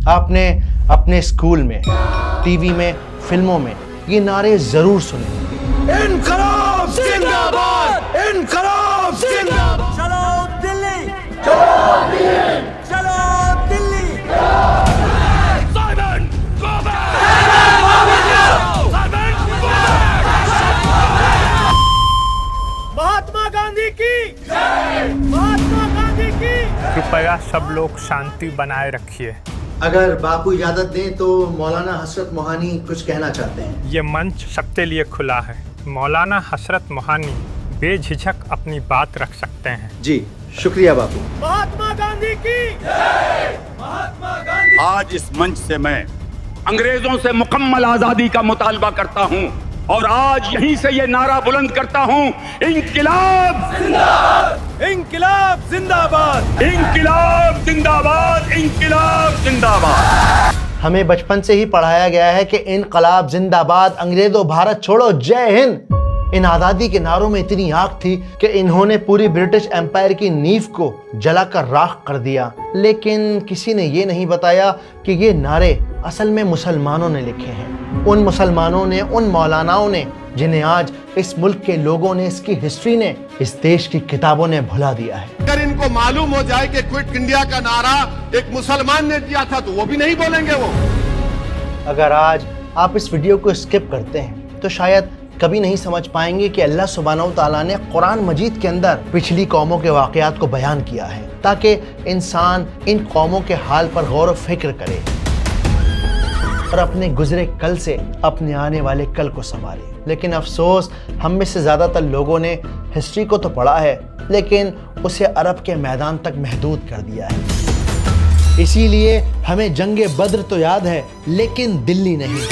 आपने अपने स्कूल में, टीवी में, फिल्मों में ये नारे जरूर सुने होंगे। इनकलाब जिंदाबाद, इनकलाब जिंदाबाद। चलो दिल्ली, चलो दिल्ली, चलो Delhi. Simon go back, Simon go back. Mahatma Gandhi की जय, महात्मा गांधी की। कृपया सब लोग शांति बनाए रखिए। अगर बापू इजाजत दें तो मौलाना हसरत मोहानी कुछ कहना चाहते हैं। ये मंच सबके लिए खुला है। मौलाना हसरत मोहानी बेझिझक अपनी बात रख सकते हैं। जी शुक्रिया बापू। महात्मा गांधी की जय, महात्मा गांधी। आज इस मंच से मैं अंग्रेजों से मुकम्मल आजादी का मुतालबा करता हूं और आज यहीं से ये नारा बुलंद करता हूं, इंकिलाब जिंदाबाद, इंकिलाब जिंदाबाद, इंकिलाब जिंदाबाद, इंकिलाब जिंदाबाद। हमें बचपन से ही पढ़ाया गया है कि इनकलाब जिंदाबाद, अंग्रेजों भारत छोड़ो, जय हिंद। इन आज़ादी के नारों में इतनी आग थी कि इन्होंने पूरी ब्रिटिश एम्पायर की नींव को जलाकर राख कर दिया। लेकिन किसी ने ये नहीं बताया कि ये नारे असल में मुसलमानों ने लिखे हैं। उन मुसलमानों ने, उन मौलानाओं ने जिन्हें आज इस मुल्क के लोगों ने, इसकी हिस्ट्री ने, इस देश की किताबों ने भुला दिया है। अगर इनको मालूम हो जाए कि क्विट इंडिया का नारा एक मुसलमान ने दिया था तो वो भी नहीं बोलेंगे। वो अगर आज आप इस वीडियो को स्किप करते हैं तो शायद कभी नहीं समझ पाएंगे कि अल्लाह सुब्हानहू तआला ने कुरान मजीद के अंदर पिछली कौमों के वाक़यात को बयान किया है ताकि इंसान इन कौमों के हाल पर गौर व फिक्र करे और अपने गुजरे कल से अपने आने वाले कल को संभाले। लेकिन अफसोस, हम में से ज़्यादातर लोगों ने हिस्ट्री को तो पढ़ा है लेकिन उसे अरब के मैदान तक महदूद कर दिया है। इसीलिए हमें जंगे बद्र तो याद है लेकिन दिल्ली नहीं।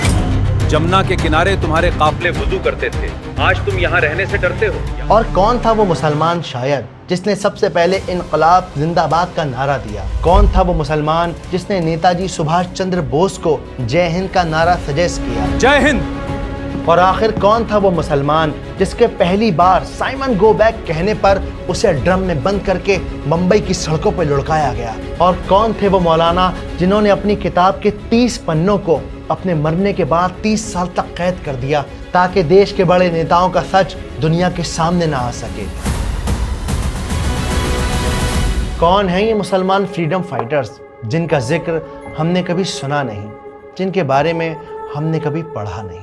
जमुना के किनारे तुम्हारे काफिले वुजू करते थे, आज तुम यहाँ रहने से डरते हो। और कौन था वो मुसलमान शायर जिसने सबसे पहले इनकलाब जिंदाबाद का नारा दिया? कौन था वो मुसलमान जिसने नेताजी सुभाष चंद्र बोस को जय हिंद का नारा सजेस्ट किया? जय हिंद। और आखिर कौन था वो मुसलमान जिसके पहली बार साइमन गो बैक कहने पर उसे ड्रम में बंद करके मुंबई की सड़कों पर लुढ़काया गया? और कौन थे वो मौलाना जिन्होंने अपनी किताब के 30 पन्नों को अपने मरने के बाद 30 साल तक कैद कर दिया ताकि देश के बड़े नेताओं का सच दुनिया के सामने ना आ सके? कौन है ये मुसलमान फ्रीडम फाइटर्स जिनका जिक्र हमने कभी सुना नहीं, जिनके बारे में हमने कभी पढ़ा नहीं?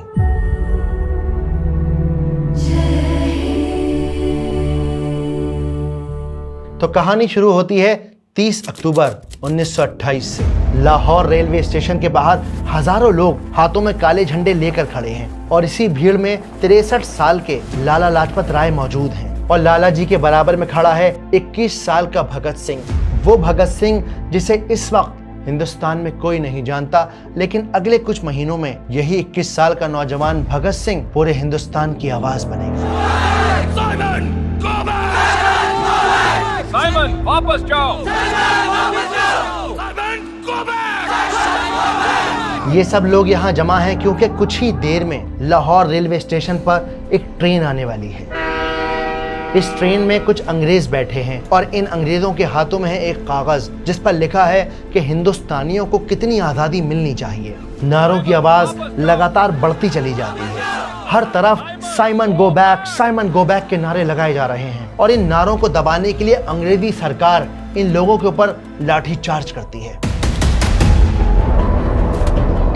तो कहानी शुरू होती है 30 अक्टूबर 1928 से। लाहौर रेलवे स्टेशन के बाहर हजारों लोग हाथों में काले झंडे लेकर खड़े हैं और इसी भीड़ में 63 साल के लाला लाजपत राय मौजूद हैं और लाला जी के बराबर में खड़ा है 21 साल का भगत सिंह। वो भगत सिंह जिसे इस वक्त हिंदुस्तान में कोई नहीं जानता, लेकिन अगले कुछ महीनों में यही 21 साल का नौजवान भगत सिंह पूरे हिंदुस्तान की आवाज बनेगा। साइमन वापस जाओ। ये सब लोग यहाँ जमा हैं क्योंकि कुछ ही देर में लाहौर रेलवे स्टेशन पर एक ट्रेन आने वाली है। इस ट्रेन में कुछ अंग्रेज बैठे हैं और इन अंग्रेजों के हाथों में है एक कागज जिस पर लिखा है कि हिंदुस्तानियों को कितनी आज़ादी मिलनी चाहिए। नारों की आवाज लगातार बढ़ती चली जाती है। हर तरफ साइमन गो बैक के नारे लगाए जा रहे हैं और इन नारों को दबाने के लिए अंग्रेजी सरकार इन लोगों के ऊपर लाठी चार्ज करती है।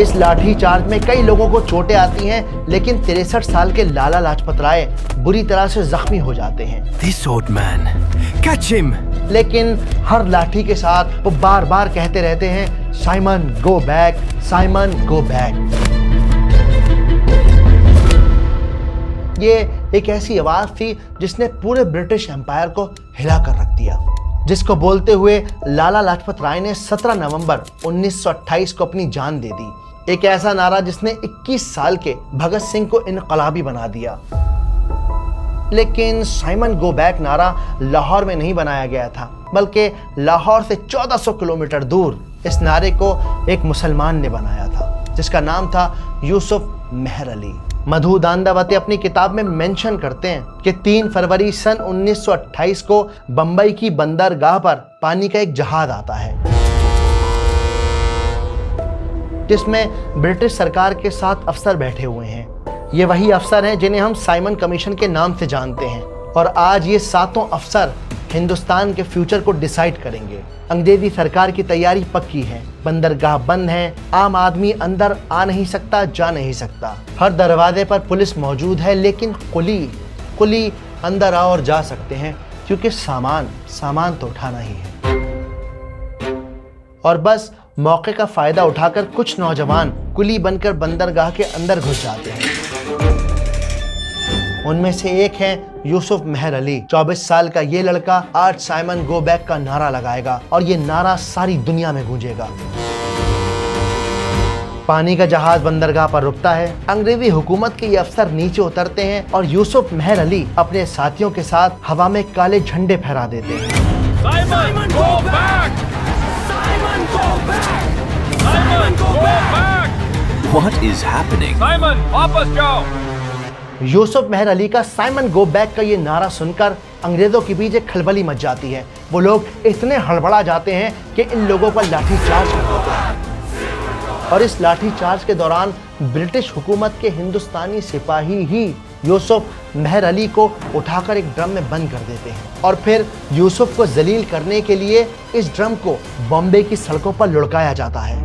इस लाठी चार्ज में कई लोगों को चोटें आती हैं, लेकिन 63 साल के लाला लाजपत राय बुरी तरह से जख्मी हो जाते हैं। This old man, catch him. लेकिन हर लाठी के साथ वो बार बार कहते रहते हैं, Simon go back, Simon go back. ये एक ऐसी आवाज थी जिसने पूरे ब्रिटिश एम्पायर को हिला कर रख दिया, जिसको बोलते हुए लाला लाजपत राय ने 17 नवंबर 1928 को अपनी जान दे दी। एक ऐसा नारा जिसने 21 साल के भगत सिंह को इनकलाबी बना दिया। लेकिन साइमन गो बैक नारा लाहौर में नहीं बनाया गया था, बल्कि लाहौर से 1400 किलोमीटर दूर इस नारे को एक मुसलमान ने बनाया था जिसका नाम था यूसुफ मेहर अली। मधु दांदावती अपनी किताब में मेंशन करते हैं कि 3 फरवरी सन 1928 को बंबई की बंदरगाह पर पानी का एक जहाज आता है। जिसमें ब्रिटिश सरकार के 7 अफसर बैठे हुए हैं। ये वही अफसर हैं जिन्हें हम साइमन कमीशन के नाम से जानते हैं, और आज ये 7 अफसर हिंदुस्तान के फ्यूचर को डिसाइड करेंगे। अंग्रेजी सरकार की तैयारी पक्की है, बंदरगाह बंद है, आम आदमी अंदर आ नहीं सकता, जा नहीं सकता। हर दरवाजे पर पुलिस मौजूद है, लेकिन कुली अंदर आ और जा सकते हैं, क्योंकि सामान तो उठाना ही है। और बस मौके का फायदा उठाकर कुछ नौजवान कुली बनकर बंदरगाह के अंदर घुस जाते हैं। उनमें से एक है यूसुफ मेहर अली। 24 साल का ये लड़का आज साइमन गो बैक का नारा लगाएगा, और ये नारा सारी दुनिया में गूंजेगा। पानी का जहाज बंदरगाह पर रुकता है। अंग्रेजी हुकूमत के ये अफसर नीचे उतरते हैं और यूसुफ मेहर अली अपने साथियों के साथ हवा में काले झंडे फहरा देते हैं। Simon go back, Simon go back, Simon go back, What is happening? Simon वापस जाओ। यूसुफ मेहर अली का साइमन गो बैक का ये नारा सुनकर अंग्रेजों के बीच एक खलबली मच जाती है। वो लोग इतने हड़बड़ा जाते हैं कि इन लोगों पर लाठीचार्ज कर देते हैं, और इस लाठीचार्ज के दौरान ब्रिटिश हुकूमत के हिंदुस्तानी सिपाही ही यूसुफ मेहर अली को उठाकर एक ड्रम में बंद कर देते हैं, और फिर यूसुफ को जलील करने के लिए इस ड्रम को बॉम्बे की सड़कों पर लुढ़काया जाता है।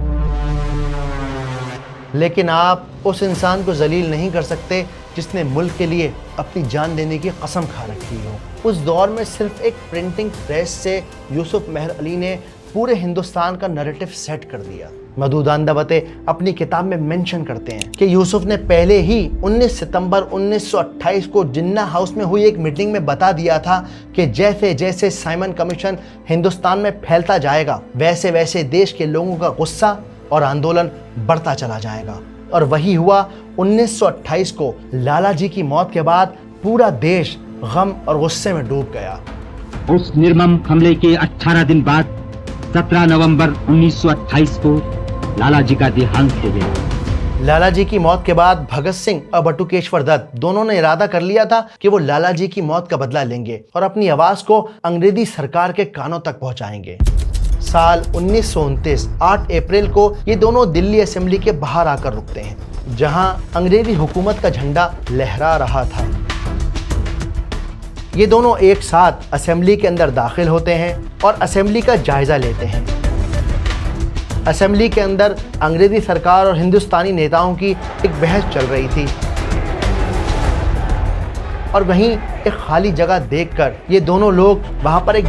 लेकिन आप उस इंसान को जलील नहीं कर सकते जिसने मुल्क के लिए अपनी जान देने की कसम खा रखी हो। उस दौर में सिर्फ एक प्रिंटिंग प्रेस से यूसुफ मेहर अली ने पूरे हिंदुस्तान का नैरेटिव सेट कर दिया। मधुदानदवते अपनी किताब में मेंशन करते हैं कि यूसुफ ने पहले ही 19 सितंबर 1928 को जिन्ना हाउस में हुई एक मीटिंग में बता दिया था कि जैसे जैसे साइमन कमीशन हिंदुस्तान में फैलता जाएगा, वैसे वैसे देश के लोगों का गुस्सा और आंदोलन बढ़ता चला जाएगा। और वही हुआ। 1928 को लाला जी की मौत के बाद पूरा देश गम और गुस्से में डूब गया। उस निर्मम हमले के 18 दिन बाद 17 नवंबर 1928 को लाला जी का देहांत हो गया। लाला जी की मौत के बाद भगत सिंह और बटुकेश्वर दत्त दोनों ने इरादा कर लिया था कि वो लाला जी की मौत का बदला लेंगे और अपनी आवाज को अंग्रेजी सरकार के कानों तक पहुंचाएंगे। साल 1929 8 अप्रैल को ये दोनों दिल्ली असेंबली के बाहर आकर रुकते हैं, जहां अंग्रेजी हुकूमत का झंडा लहरा रहा था। ये दोनों एक साथ असेंबली के अंदर दाखिल होते हैं और असेंबली का जायजा लेते हैं। असेंबली के अंदर अंग्रेजी सरकार और हिंदुस्तानी नेताओं की एक बहस चल रही थी, और वहीं एक खाली जगह देखकर ये दोनों लोग वहां पर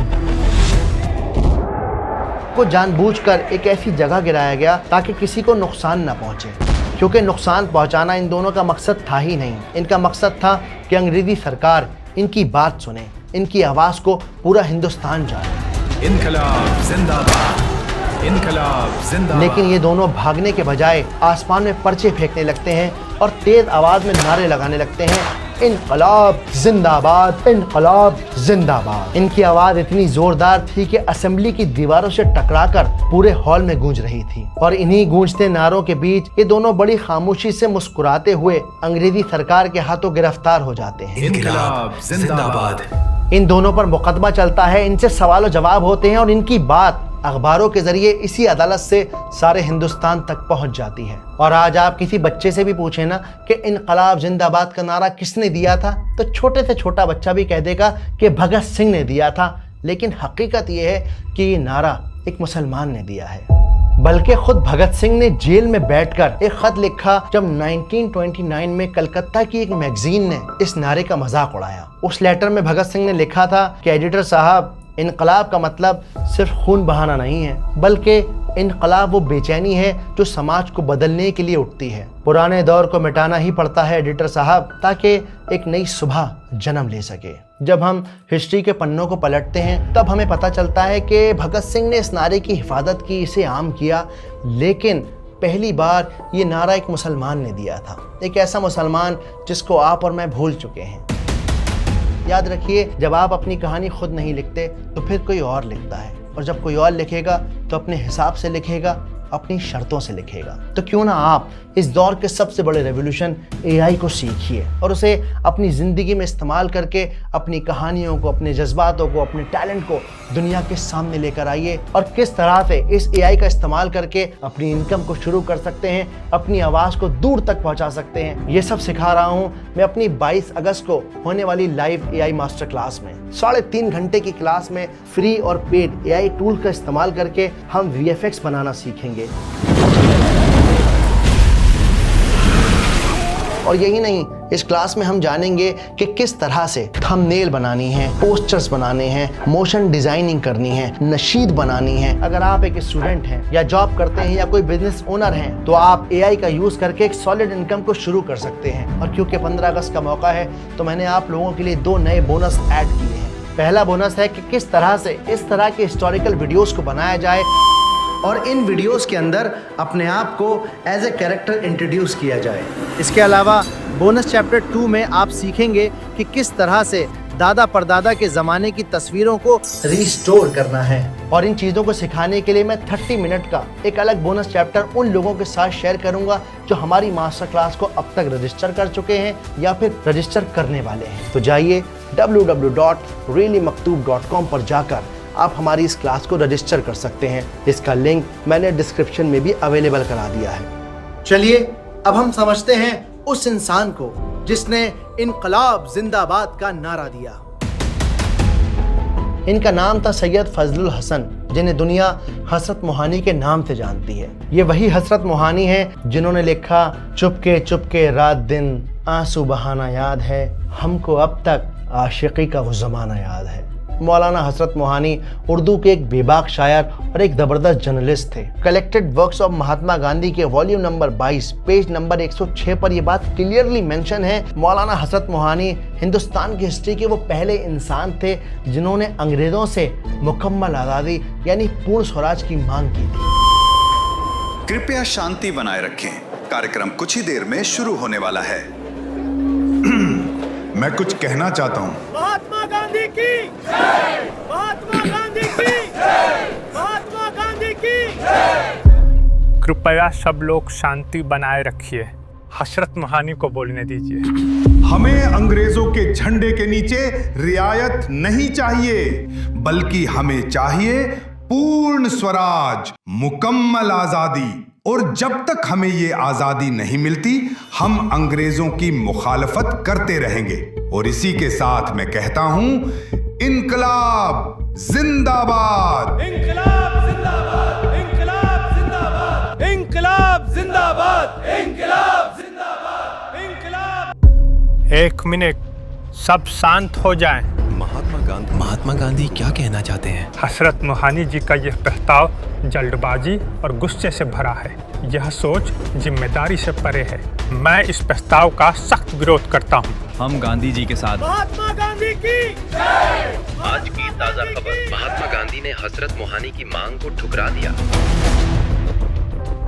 को जानबूझकर एक ऐसी जगह गिराया गया ताकि किसी को नुकसान न पहुंचे, क्योंकि नुकसान पहुंचाना इन दोनों का मकसद था ही नहीं। इनका मकसद था कि अंग्रेजी सरकार इनकी बात सुने, इनकी आवाज को पूरा हिंदुस्तान जाने। इनकलाब जिंदाबाद, इनकलाब जिंदाबाद। लेकिन ये दोनों भागने के बजाय आसमान में पर्चे फेंकने लगते हैं और तेज आवाज में नारे लगाने लगते हैं, इनकलाब जिंदाबाद, इनकलाब जिंदाबाद। इनकी आवाज इतनी जोरदार थी कि असेंबली की दीवारों से टकराकर पूरे हॉल में गूंज रही थी। और इन्हीं गूंजते नारों के बीच ये दोनों बड़ी खामोशी से मुस्कुराते हुए अंग्रेजी सरकार के हाथों गिरफ्तार हो जाते हैं। इनकलाब जिंदाबाद। इन दोनों पर मुकदमा चलता है, इनसे सवाल और जवाब होते हैं, और इनकी बात अखबारों के जरिए इसी अदालत से सारे हिंदुस्तान तक पहुंच जाती है। और आज आप किसी बच्चे से भी पूछे ना कि इनकलाब जिंदाबाद का नारा किसने दिया था, तो छोटे से छोटा बच्चा भी कह देगा कि भगत सिंह ने दिया था। लेकिन हकीकत यह है कि ये नारा एक मुसलमान ने दिया है। बल्कि खुद भगत सिंह ने जेल में बैठकर एक खत लिखा जब 1929 में कलकत्ता की एक मैगजीन ने इस नारे का मजाक उड़ाया। उस लेटर में भगत सिंह ने लिखा था कि एडिटर साहब, इनकलाब का मतलब सिर्फ खून बहाना नहीं है, बल्कि इनकलाब वो बेचैनी है जो समाज को बदलने के लिए उठती है। पुराने दौर को मिटाना ही पड़ता है एडिटर साहब, ताकि एक नई सुबह जन्म ले सके। जब हम हिस्ट्री के पन्नों को पलटते हैं तब हमें पता चलता है कि भगत सिंह ने इस नारे की हिफाजत की, इसे आम किया, लेकिन पहली बार ये नारा एक मुसलमान ने दिया था। एक ऐसा मुसलमान जिसको आप और मैं भूल चुके हैं। याद रखिए, जब आप अपनी कहानी खुद नहीं लिखते तो फिर कोई और लिखता है, और जब कोई और लिखेगा तो अपने हिसाब से लिखेगा, अपनी शर्तों से लिखेगा। तो क्यों ना आप इस दौर के सबसे बड़े रेवोल्यूशन AI को सीखिए और उसे अपनी ज़िंदगी में इस्तेमाल करके अपनी कहानियों को, अपने जज्बातों को, अपने टैलेंट को दुनिया के सामने लेकर आइए और किस तरह से इस AI का इस्तेमाल करके अपनी इनकम को शुरू कर सकते हैं, अपनी आवाज़ को दूर तक पहुंचा सकते हैं। ये सब सिखा रहा हूं मैं अपनी 22 अगस्त को होने वाली लाइव AI मास्टर क्लास में। 3.5 घंटे की क्लास में फ्री और पेड AI टूल का इस्तेमाल करके हम VFX बनाना सीखेंगे। और यही नहीं, इस क्लास में हम जानेंगे कि किस तरह से थंबनेल बनानी है, पोस्टर्स बनाने हैं, मोशन डिजाइनिंग करनी है, नशीद बनानी है। अगर आप एक स्टूडेंट हैं या जॉब करते हैं या कोई बिजनेस ओनर हैं तो आप AI का यूज करके एक सॉलिड इनकम को शुरू कर सकते हैं। और क्योंकि 15 अगस्त का मौका है तो मैंने आप लोगों के लिए 2 नए बोनस ऐड किए हैं। पहला बोनस है कि किस तरह से इस तरह के हिस्टोरिकल वीडियोस को बनाया जाए और इन वीडियोस के अंदर अपने आप को एज ए कैरेक्टर इंट्रोड्यूस किया जाए। इसके अलावा बोनस चैप्टर 2 में आप सीखेंगे कि किस तरह से दादा परदादा के ज़माने की तस्वीरों को रिस्टोर करना है। और इन चीज़ों को सिखाने के लिए मैं 30 मिनट का एक अलग बोनस चैप्टर उन लोगों के साथ शेयर करूंगा जो हमारी मास्टर क्लास को अब तक रजिस्टर कर चुके हैं या फिर रजिस्टर करने वाले हैं। तो जाइए www.reallymaktoob.com पर जाकर आप हमारी इस क्लास को रजिस्टर कर सकते हैं। इसका लिंक मैंने डिस्क्रिप्शन में भी अवेलेबल करा दिया है। चलिए अब हम समझते हैं उस इंसान को जिसने इनकलाब जिंदाबाद का नारा दिया। इनका नाम था सैयद फजलुल हसन, जिन्हें दुनिया हसरत मोहानी के नाम से जानती है। ये वही हसरत मोहानी है जिन्होंने लिखा, चुपके चुपके रात दिन आंसू बहाना याद है, हमको अब तक आशिकी का वो ज़माना याद है। मौलाना हसरत मोहानी उर्दू के एक बेबाक शायर और एक ज़बरदस्त जर्नलिस्ट थे। Collected works of Mahatma Gandhi के वॉल्यूम नंबर 22 पेज नंबर 106 पर यह बात क्लियरली मेंशन है। मौलाना हसरत मोहानी हिंदुस्तान की हिस्ट्री के वो पहले इंसान थे जिन्होंने अंग्रेज़ों से मुकम्मल आज़ादी यानी पूर्ण स्वराज की मांग की थी। कृपया शांति बनाए रखें, कार्यक्रम कुछ ही देर में शुरू होने वाला है। मैं कुछ कहना चाहता हूँ। महात्मा गांधी की जय, महात्मा गांधी की जय, महात्मा गांधी की जय। कृपया सब लोग शांति बनाए रखिए, हसरत मोहानी को बोलने दीजिए। हमें अंग्रेजों के झंडे के नीचे रियायत नहीं चाहिए, बल्कि हमें चाहिए पूर्ण स्वराज, मुकम्मल आजादी। और जब तक हमें ये आजादी नहीं मिलती हम अंग्रेजों की मुखालफत करते रहेंगे। और इसी के साथ मैं कहता हूं, इनकलाब जिंदाबाद, इनकलाब जिंदाबाद, इनकलाब जिंदाबाद, इनकलाब जिंदाबाद, इनकलाब जिंदाबाद, इनकलाब। 1 मिनट, सब शांत हो जाएं। महात्मा गांधी क्या कहना चाहते हैं? हसरत मोहानी जी का यह प्रस्ताव जल्दबाजी और गुस्से से भरा है। यह सोच जिम्मेदारी से परे है। मैं इस प्रस्ताव का सख्त विरोध करता हूँ। हम गांधी जी के साथ। महात्मा गांधी की जय। आज की ताजा खबर, महात्मा गांधी ने हसरत मोहानी की मांग को ठुकरा दिया।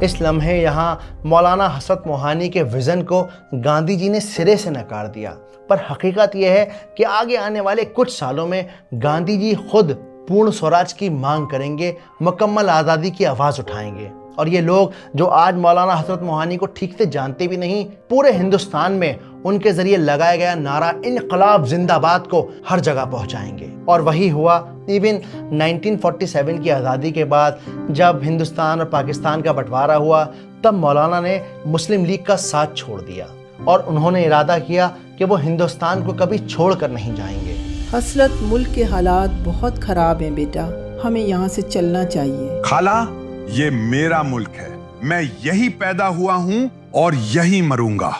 इस लम्हे यहाँ मौलाना हसरत मोहानी के विज़न को गांधी जी ने सिरे से नकार दिया। पर हकीकत यह है कि आगे आने वाले कुछ सालों में गांधी जी खुद पूर्ण स्वराज की मांग करेंगे, मुकम्मल आज़ादी की आवाज़ उठाएंगे। और ये लोग जो आज मौलाना हसरत मोहानी को ठीक से जानते भी नहीं, पूरे हिंदुस्तान में उनके ज़रिए लगाया गया नारा इनकलाब जिंदाबाद को हर जगह पहुंचाएंगे। और वही हुआ। इवन 1947 की आज़ादी के बाद जब हिंदुस्तान और पाकिस्तान का बंटवारा हुआ, तब मौलाना ने मुस्लिम लीग का साथ छोड़ दिया और उन्होंने इरादा किया कि वो हिंदुस्तान को कभी छोड़कर नहीं जाएंगे। हसरत, मुल्क के हालात बहुत ख़राब हैं बेटा, हमें यहाँ से चलना चाहिए। खाला, ये मेरा मुल्क है, मैं यही पैदा हुआ हूँ और यही मरूंगा।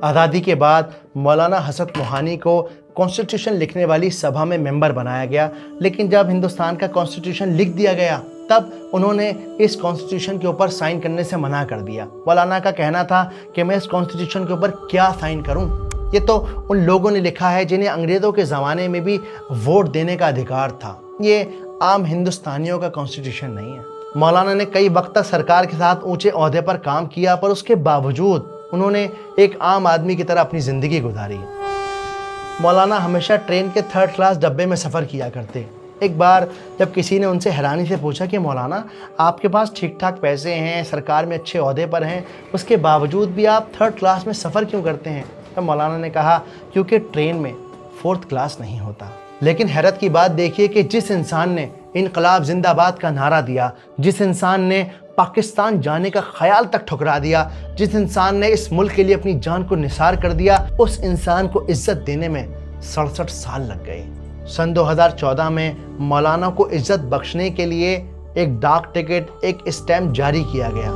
आज़ादी के बाद मौलाना हसरत मोहानी को कॉन्स्टिट्यूशन लिखने वाली सभा में मेंबर बनाया गया, लेकिन जब हिंदुस्तान का कॉन्स्टिट्यूशन लिख दिया गया तब उन्होंने इस कॉन्स्टिट्यूशन के ऊपर साइन करने से मना कर दिया। मौलाना का कहना था कि मैं इस कॉन्स्टिट्यूशन के ऊपर क्या साइन करूं, ये तो उन लोगों ने लिखा है जिन्हें अंग्रेज़ों के ज़माने में भी वोट देने का अधिकार था, ये आम हिंदुस्तानियों का कॉन्स्टिट्यूशन नहीं है। मौलाना ने कई वक्त तक सरकार के साथ ऊंचे ओहदे पर काम किया, पर उसके बावजूद उन्होंने एक आम आदमी की तरह अपनी ज़िंदगी गुजारी। मौलाना हमेशा ट्रेन के 3rd क्लास डब्बे में सफ़र किया करते, एक बार जब किसी ने उनसे हैरानी से पूछा कि मौलाना, आपके पास ठीक ठाक पैसे हैं, सरकार में अच्छे ओहदे पर हैं, उसके बावजूद भी आप 3rd क्लास में सफ़र क्यों करते हैं? तो मौलाना ने कहा, क्योंकि ट्रेन में 4th क्लास नहीं होता। लेकिन हैरत की बात देखिए कि जिस इंसान ने इनकलाब जिंदाबाद का नारा दिया, जिस इंसान ने पाकिस्तान जाने का ख्याल तक ठुकरा दिया, जिस इंसान ने इस मुल्क के लिए अपनी जान को निसार कर दिया, उस इंसान को इज्जत देने में 67 साल लग गए। सन 2014 में मौलाना को इज्जत बख्शने के लिए एक डाक टिकट, एक स्टैम्प जारी किया गया।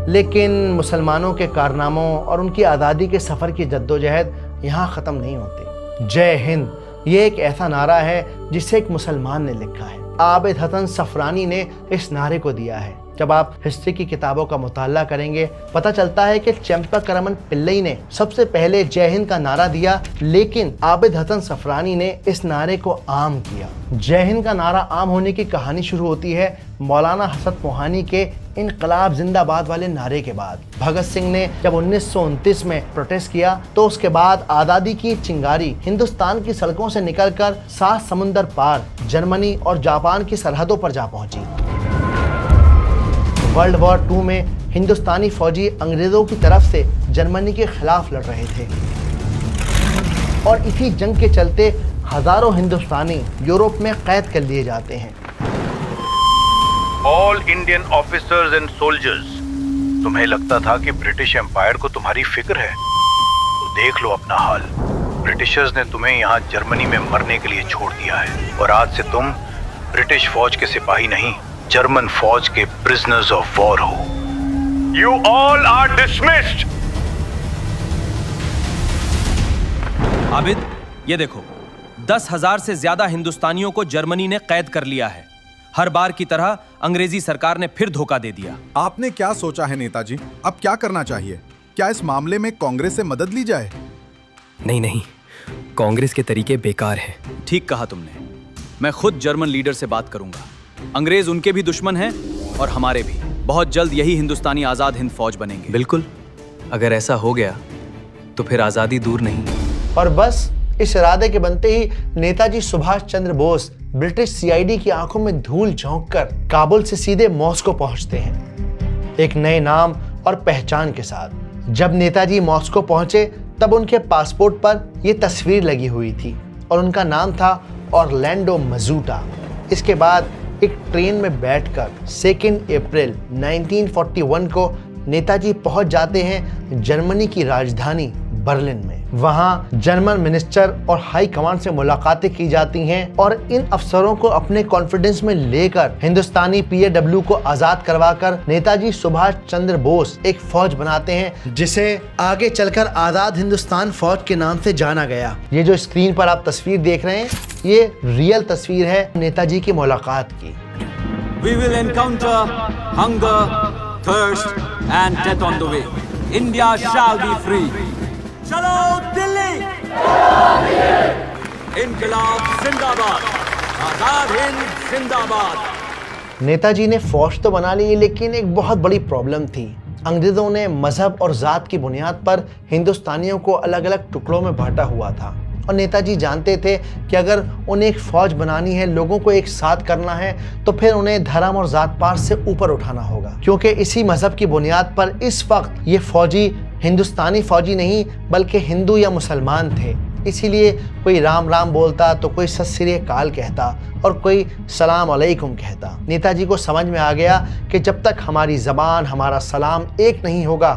लेकिन मुसलमानों के कारनामों और उनकी आज़ादी के सफ़र की जद्दोजहद यहाँ ख़त्म नहीं होती। जय हिंद, ये एक ऐसा नारा है जिसे एक मुसलमान ने लिखा है। आबिद हसन सफरानी ने इस नारे को दिया है। जब आप हिस्ट्री की किताबों का मुताला करेंगे, पता चलता है कि चंपकरमन पिल्लई ने सबसे पहले जय हिंद का नारा दिया, लेकिन आबिद हसन सफरानी ने इस नारे को आम किया। जय हिंद का नारा आम होने की कहानी शुरू होती है मौलाना हसरत मोहानी के इनकलाब जिंदाबाद वाले नारे के बाद। भगत सिंह ने जब 1929 में प्रोटेस्ट किया तो उसके बाद आज़ादी की चिंगारी हिंदुस्तान की सड़कों से निकलकर 7 समुंदर पार जर्मनी और जापान की सरहदों पर जा पहुंची। वर्ल्ड वॉर 2 में हिंदुस्तानी फौजी अंग्रेज़ों की तरफ से जर्मनी के खिलाफ लड़ रहे थे और इसी जंग के चलते हज़ारों हिंदुस्तानी यूरोप में कैद कर लिए जाते हैं। All Indian officers and soldiers, तुम्हें लगता था कि ब्रिटिश एम्पायर को तुम्हारी फिक्र है, तो देख लो अपना हाल। ब्रिटिशर्स ने तुम्हें यहाँ जर्मनी में मरने के लिए छोड़ दिया है और आज से तुम ब्रिटिश फौज के सिपाही नहीं, जर्मन फौज के प्रिजनर्स ऑफ वॉर हो। You all are dismissed. Abid, ये देखो, 10,000 से ज्यादा हिंदुस्तानियों को जर्मनी ने कैद कर लिया है। हर बार की तरह अंग्रेजी सरकार ने फिर धोखा दे दिया। आपने क्या सोचा है नेताजी? अब क्या करना चाहिए? क्या इस मामले में कांग्रेस से मदद ली जाए? नहीं नहीं, कांग्रेस के तरीके बेकार हैं। ठीक कहा तुमने। मैं खुद जर्मन लीडर से बात करूंगा। अंग्रेज उनके भी दुश्मन हैं और हमारे भी। बहुत जल्द यही हिंदुस्तानी आजाद हिंद फौज बनेंगे। बिल्कुल, अगर ऐसा हो गया तो फिर आजादी दूर नहीं। और बस इस इरादे के बनते ही नेताजी सुभाष चंद्र बोस ब्रिटिश सीआईडी की आंखों में धूल झोंककर काबुल से सीधे मॉस्को पहुंचते हैं, एक नए नाम और पहचान के साथ। जब नेताजी मॉस्को पहुंचे तब उनके पासपोर्ट पर यह तस्वीर लगी हुई थी और उनका नाम था ऑरलैंडो मजूटा। इसके बाद एक ट्रेन में बैठकर 2 अप्रैल 1941 को नेताजी पहुंच जाते हैं जर्मनी की राजधानी बर्लिन में। वहां जर्मन मिनिस्टर और हाई कमांड से मुलाकातें की जाती हैं और इन अफसरों को अपने कॉन्फिडेंस में लेकर हिंदुस्तानी पीएडब्ल्यू को आजाद करवाकर नेताजी सुभाष चंद्र बोस एक फौज बनाते हैं, जिसे आगे चलकर आजाद हिंदुस्तान फौज के नाम से जाना गया। ये जो स्क्रीन पर आप तस्वीर देख रहे हैं, ये रियल तस्वीर है नेताजी की मुलाकात की। We will encounter hunger, thirst and death on the way. India shall be free. चलो दिल्ली! इनकलाब जिंदाबाद, आजाद हिंद जिंदाबाद। नेताजी ने फौज तो बना ली, लेकिन एक बहुत बड़ी प्रॉब्लम थी। अंग्रेजों ने मजहब और जात की बुनियाद पर हिंदुस्तानियों को अलग अलग टुकड़ों में बांटा हुआ था और नेताजी जानते थे कि अगर उन्हें एक फौज बनानी है, लोगों को एक साथ करना है, तो फिर उन्हें धर्म और जात पात से ऊपर उठाना होगा, क्योंकि इसी मजहब की बुनियाद पर इस वक्त ये फौजी हिंदुस्तानी फौजी नहीं बल्कि हिंदू या मुसलमान थे। इसीलिए कोई राम राम बोलता तो कोई सत श्री अकाल कहता और कोई सलाम अलैकुम कहता। नेताजी को समझ में आ गया कि जब तक हमारी ज़बान, हमारा सलाम एक नहीं होगा,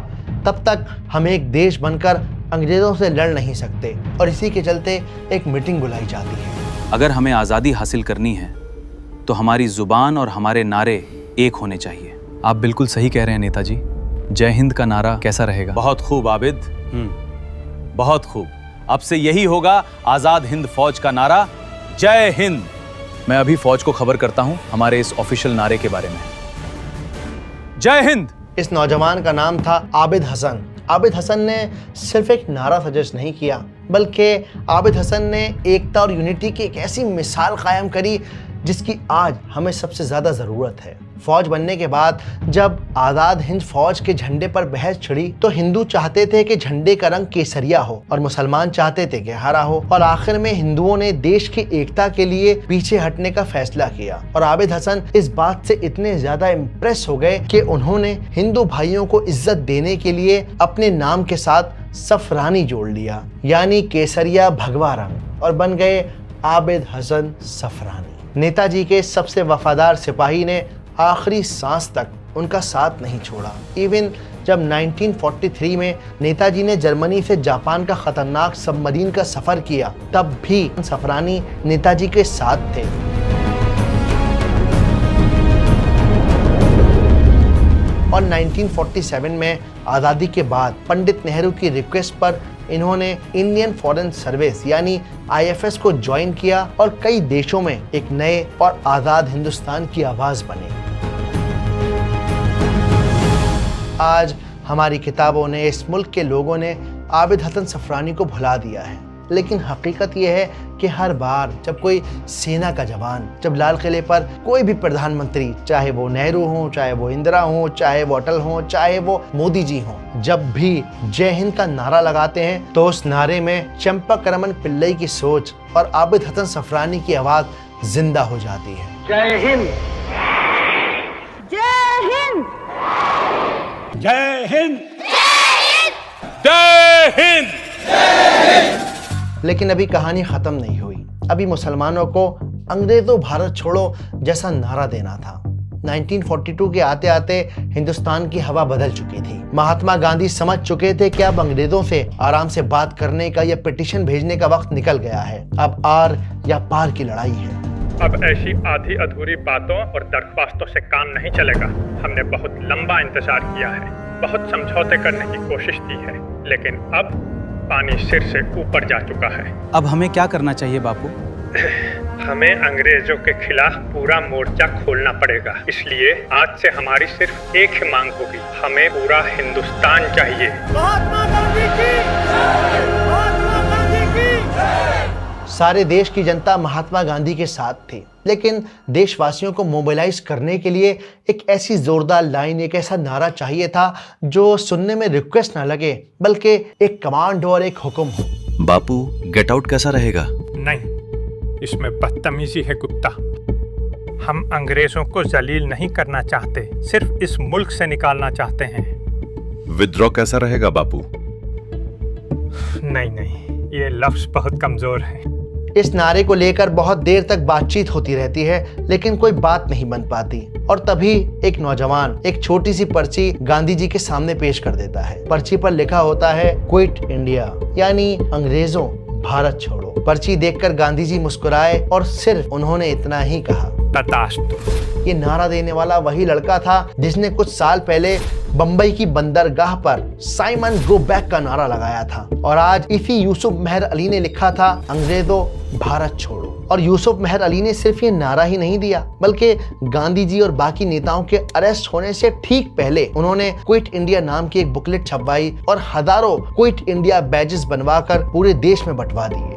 तब तक हम एक देश बनकर अंग्रेज़ों से लड़ नहीं सकते। और इसी के चलते एक मीटिंग बुलाई जाती है। अगर हमें आज़ादी हासिल करनी है तो हमारी ज़ुबान और हमारे नारे एक होने चाहिए। आप बिल्कुल सही कह रहे हैं नेताजी। जय हिंद का नारा कैसा रहेगा? बहुत खूब आबिद, बहुत खूब। अब से यही होगा आजाद हिंद फौज का नारा, जय हिंद। मैं अभी फौज को खबर करता हूं हमारे इस ऑफिशियल नारे के बारे में। जय हिंद। इस नौजवान का नाम था आबिद हसन। आबिद हसन ने सिर्फ एक नारा सजेस्ट नहीं किया, बल्कि आबिद हसन ने एकता और यूनिटी की एक ऐसी मिसाल कायम करी जिसकी आज हमें सबसे ज़्यादा ज़रूरत है। फौज बनने के बाद जब आज़ाद हिंद फौज के झंडे पर बहस छिड़ी तो हिंदू चाहते थे कि झंडे का रंग केसरिया हो और मुसलमान चाहते थे कि हरा हो, और आखिर में हिंदुओं ने देश की एकता के लिए पीछे हटने का फैसला किया। और आबिद हसन इस बात से इतने ज्यादा इम्प्रेस हो गए कि उन्होंने हिंदू भाइयों को इज्जत देने के लिए अपने नाम के साथ सफरानी जोड़ लिया, यानी केसरिया भगवा रंग, और बन गए आबिद हसन सफरानी। नेताजी के सबसे वफादार सिपाही ने आखिरी सांस तक उनका साथ नहीं छोड़ा। इवन जब 1943 में नेताजी ने जर्मनी से जापान का खतरनाक सबमरीन का सफर किया, तब भी सफरानी नेताजी के साथ थे। और 1947 में आज़ादी के बाद पंडित नेहरू की रिक्वेस्ट पर इन्होंने इंडियन फॉरेन सर्विस यानी IFS को ज्वाइन किया और कई देशों में एक नए और आज़ाद हिंदुस्तान की आवाज़ बने। आज हमारी किताबों ने, इस मुल्क के लोगों ने आबिद हसन सफरानी को भुला दिया है, लेकिन हकीकत यह है कि हर बार जब कोई सेना का जवान जब लाल किले पर कोई भी प्रधानमंत्री, चाहे वो नेहरू हो, चाहे वो इंदिरा हो, चाहे वो अटल हो, चाहे वो मोदी जी हो, जब भी जय हिंद का नारा लगाते हैं तो उस नारे में चंपाकरमन पिल्लई की सोच और आबिद हसन सफरानी की आवाज जिंदा हो जाती है। जय हिंद, जय हिंद, जय हिंद, जय हिंद, जय हिंद। लेकिन अभी कहानी खत्म नहीं हुई। अभी मुसलमानों को अंग्रेजों भारत छोड़ो जैसा नारा देना था। 1942 के आते आते हिंदुस्तान की हवा बदल चुकी थी। महात्मा गांधी समझ चुके थे कि अब अंग्रेजों से आराम से बात करने का या पिटीशन भेजने का वक्त निकल गया है। अब आर या पार की लड़ाई है। अब ऐसी आधी अधूरी बातों और दरख्वास्तों से काम नहीं चलेगा। हमने बहुत लंबा इंतजार किया है, बहुत समझौते करने की कोशिश की है, लेकिन अब पानी सिर से ऊपर जा चुका है। अब हमें क्या करना चाहिए बापू? हमें अंग्रेजों के खिलाफ पूरा मोर्चा खोलना पड़ेगा। इसलिए आज से हमारी सिर्फ एक ही मांग होगी, हमें पूरा हिंदुस्तान चाहिए। महात्मा गांधी की जय, महात्मा गांधी की जय। सारे देश की जनता महात्मा गांधी के साथ थी, लेकिन देशवासियों को मोबिलाइज करने के लिए एक ऐसी जोरदार लाइन, एक ऐसा नारा चाहिए था जो सुनने में रिक्वेस्ट ना लगे बल्कि एक कमांड और एक हुक्म हो। बापू, गेट आउट कैसा रहेगा? नहीं, इसमें बदतमीजी है कुत्ता। हम अंग्रेजों को जलील नहीं करना चाहते, सिर्फ इस मुल्क से निकालना चाहते हैं। विद्रोह कैसा रहेगा बापू? नहीं, ये लफ्ज बहुत कमजोर है। इस नारे को लेकर बहुत देर तक बातचीत होती रहती है, लेकिन कोई बात नहीं बन पाती। और तभी एक नौजवान एक छोटी सी पर्ची गांधी जी के सामने पेश कर देता है। पर्ची पर लिखा होता है क्विट इंडिया, यानी अंग्रेजों भारत छोड़ो। पर्ची देखकर गांधी जी मुस्कुराए और सिर्फ उन्होंने इतना ही कहा, तथास्तु। ये नारा देने वाला वही लड़का था जिसने कुछ साल पहले बंबई की बंदरगाह पर साइमन गो बैक का नारा लगाया था। और आज इसी यूसुफ मेहर अली ने लिखा था अंग्रेजों भारत छोड़ो। और यूसुफ मेहर अली ने सिर्फ ये नारा ही नहीं दिया, बल्कि गांधी जी और बाकी नेताओं के अरेस्ट होने से ठीक पहले उन्होंने क्विट इंडिया नाम की एक बुकलेट छपवाई और हजारों क्विट इंडिया बैजेस बनवाकर पूरे देश में बंटवा दिए।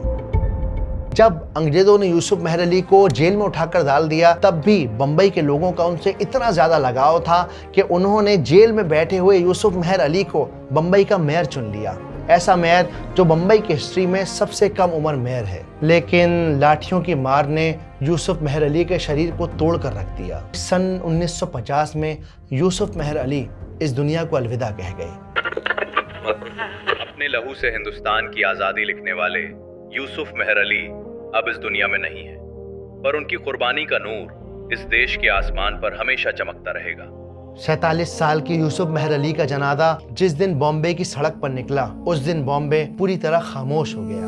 जब अंग्रेजों ने यूसुफ मेहर अली को जेल में उठाकर डाल दिया, तब भी बंबई के लोगों का उनसे इतना ज्यादा लगाव था कि उन्होंने जेल में बैठे हुए यूसुफ मेहर अली को बंबई का मेयर चुन लिया। ऐसा मेयर जो बंबई की हिस्ट्री में सबसे कम उम्र मेयर है। लेकिन लाठियों की मार ने यूसुफ मेहर अली के शरीर को तोड़ कर रख दिया। सन 1950 में यूसुफ मेहर अली इस दुनिया को अलविदा कह गए। अपने लहू से हिंदुस्तान की आजादी लिखने वाले यूसुफ मेहर अली अब इस दुनिया में नहीं है, पर उनकी कुर्बानी का नूर इस देश के आसमान पर हमेशा चमकता रहेगा। 47 साल की यूसुफ मेहर अली का जनाजा जिस दिन बॉम्बे की सड़क पर निकला, उस दिन बॉम्बे पूरी तरह खामोश हो गया।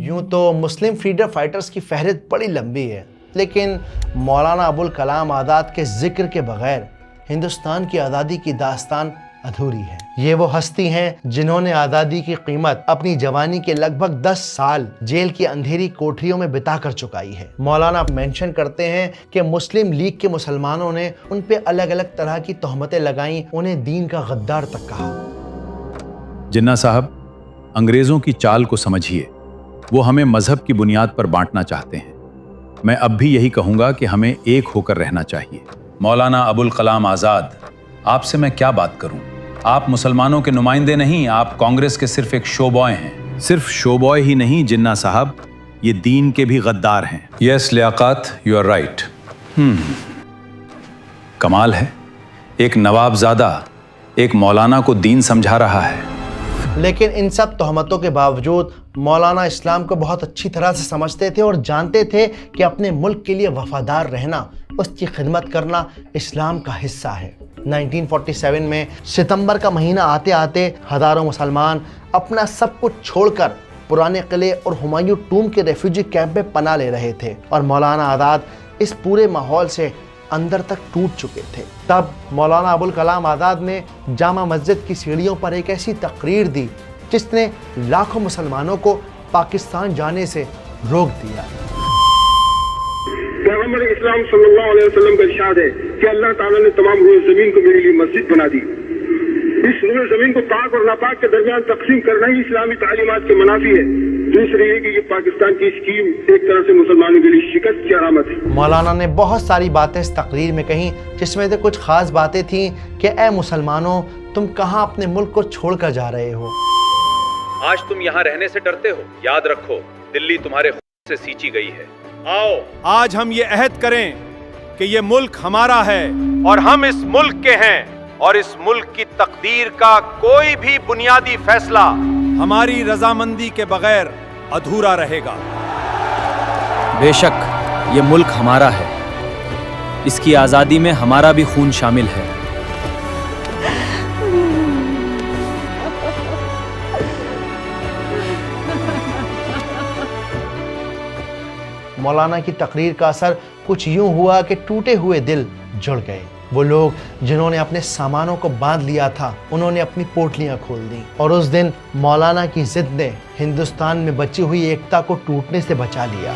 यूं तो मुस्लिम फ्रीडम फाइटर्स की फहरिस्त बड़ी लंबी है, लेकिन मौलाना अबुल कलाम आज़ाद के जिक्र के बगैर हिंदुस्तान की आज़ादी की दास्तान अधूरी है। ये वो हस्ती हैं जिन्होंने आज़ादी की कीमत अपनी जवानी के लगभग 10 साल जेल की अंधेरी कोठरियों में बिता कर चुकाई है। मौलाना मेंशन करते हैं कि मुस्लिम लीग के मुसलमानों ने उन पे अलग अलग तरह की तोहमतें लगाई, उन्हें दीन का गद्दार तक कहा। जिन्ना साहब, अंग्रेजों की चाल को समझिए। वो हमें मजहब की बुनियाद पर बांटना चाहते हैं। मैं अब भी यही कहूंगा कि हमें एक होकर रहना चाहिए। मौलाना अबुल कलाम आजाद, आपसे मैं क्या बात करूं? आप मुसलमानों के नुमाइंदे नहीं, आप कांग्रेस के सिर्फ एक शो बॉय हैं। सिर्फ शो बॉय ही नहीं जिन्ना साहब, ये दीन के भी गद्दार हैं। Yes Liaquat, you are right. कमाल है, एक नवाबजादा एक मौलाना को दीन समझा रहा है। लेकिन इन सब तोहमतों के बावजूद मौलाना इस्लाम को बहुत अच्छी तरह से समझते थे और जानते थे कि अपने मुल्क के लिए वफादार रहना, उसकी खिदमत करना इस्लाम का हिस्सा है। 1947 में सितंबर का महीना आते आते हज़ारों मुसलमान अपना सब कुछ छोड़कर पुराने किले और हुमायूं टूम के रेफ्यूजी कैंप में पनाह ले रहे थे और मौलाना आज़ाद इस पूरे माहौल से अंदर तक टूट चुके थे। तब मौलाना अबुल कलाम आज़ाद ने जामा मस्जिद की सीढ़ियों पर एक ऐसी तकरीर दी जिसने लाखों मुसलमानों को पाकिस्तान जाने से रोक दिया। पैगंबर इस्लाम सल्लल्लाहु अलैहि वसल्लम का इरशाद है कि अल्लाह ताला ने तमाम रूए ज़मीन को मेरे लिए मस्जिद बना दी। इस रूए ज़मीन को पाक और नापाक के दरमियान तकसीम करना ही इस्लामी तालीमात के मुनाफी है। दूसरी है कि ये पाकिस्तान की स्कीम एक तरह से मुसलमानों के लिए शिकस्त की अलामत है। मौलाना ने बहुत सारी बातें इस तकरीर में कहीं, जिसमें से कुछ खास बातें थीं कि ए मुसलमानों, तुम कहाँ अपने मुल्क को छोड़कर जा रहे हो? आज तुम यहाँ रहने से डरते हो, याद रखो दिल्ली तुम्हारे खून से सींची गई है। आओ आज हम ये अहद करें कि ये मुल्क हमारा है और हम इस मुल्क के हैं और इस मुल्क की तकदीर का कोई भी बुनियादी फैसला हमारी रजामंदी के बगैर अधूरा रहेगा। बेशक ये मुल्क हमारा है, इसकी आज़ादी में हमारा भी खून शामिल है। मौलाना की तकरीर का असर कुछ यूं हुआ कि टूटे हुए दिल जुड़ गए। वो लोग जिन्होंने अपने सामानों को बांध लिया था, उन्होंने अपनी पोटलियां खोल दी और उस दिन मौलाना की जिद ने हिंदुस्तान में बची हुई एकता को टूटने से बचा लिया।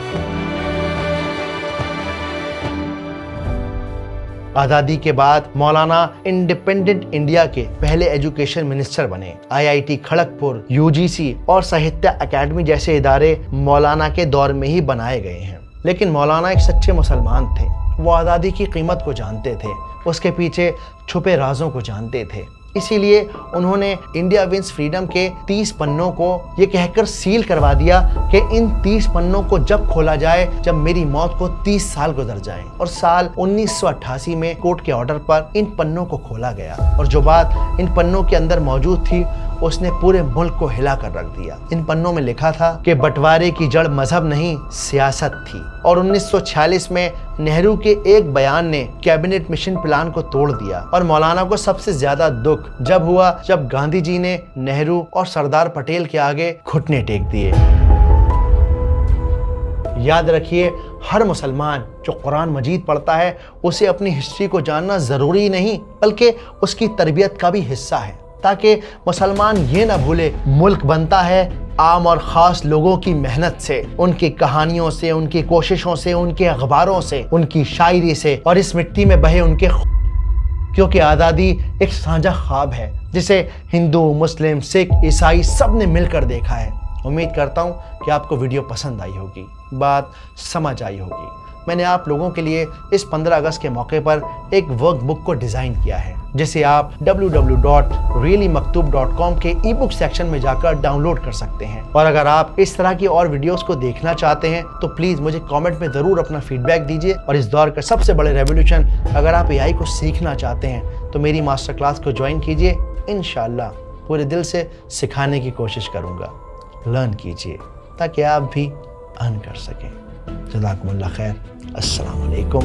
आज़ादी के बाद मौलाना इंडिपेंडेंट इंडिया के पहले एजुकेशन मिनिस्टर बने। IIT खड़गपुर, UGC और साहित्य अकेडमी जैसे इदारे मौलाना के दौर में ही बनाए गए हैं। लेकिन मौलाना एक सच्चे मुसलमान थे। वो आज़ादी की कीमत को जानते थे, उसके पीछे छुपे राजों को जानते थे। इसीलिए उन्होंने इंडिया विंस फ्रीडम के 30 पन्नों को ये कहकर सील करवा दिया कि इन 30 पन्नों को जब खोला जाए जब मेरी मौत को 30 साल गुजर जाएं। और साल 1988 में कोर्ट के ऑर्डर पर इन पन्नों को खोला गया और जो बात इन पन्नों के अंदर मौजूद थी उसने पूरे मुल्क को हिला कर रख दिया। इन पन्नों में लिखा था कि बंटवारे की जड़ मजहब नहीं सियासत थी और 1946 में नेहरू के एक बयान ने कैबिनेट मिशन प्लान को तोड़ दिया। और मौलाना को सबसे ज्यादा दुख जब हुआ जब गांधी जी ने नेहरू और सरदार पटेल के आगे घुटने टेक दिए। याद रखिए, हर मुसलमान जो कुरान मजीद पढ़ता है उसे अपनी हिस्ट्री को जानना जरूरी नहीं बल्कि उसकी तरबियत का भी हिस्सा है, ताकि मुसलमान ये ना भूले मुल्क बनता है आम और ख़ास लोगों की मेहनत से, उनकी कहानियों से, उनकी कोशिशों से, उनके अखबारों से, उनकी शायरी से और इस मिट्टी में बहे उनके क्योंकि आज़ादी एक साझा ख्वाब है जिसे हिंदू, मुस्लिम, सिख, ईसाई सब ने मिलकर देखा है। उम्मीद करता हूँ कि आपको वीडियो पसंद आई होगी, बात समझ आई होगी। मैंने आप लोगों के लिए इस 15 अगस्त के मौके पर एक वर्कबुक को डिज़ाइन किया है जिसे आप www.reallymaktub.com के ई-बुक सेक्शन में जाकर डाउनलोड कर सकते हैं। और अगर आप इस तरह की और वीडियोस को देखना चाहते हैं तो प्लीज़ मुझे कमेंट में ज़रूर अपना फीडबैक दीजिए। और इस दौर का सबसे बड़े रेवोल्यूशन अगर आप AI को सीखना चाहते हैं तो मेरी मास्टर क्लास को ज्वाइन कीजिए। इंशाल्लाह पूरे दिल से सिखाने की कोशिश करूँगा। लर्न कीजिए ताकि आप भी अर्न कर सकें। जज़ाकुमुल्लाह खैर। अस्सलाम वालेकुम।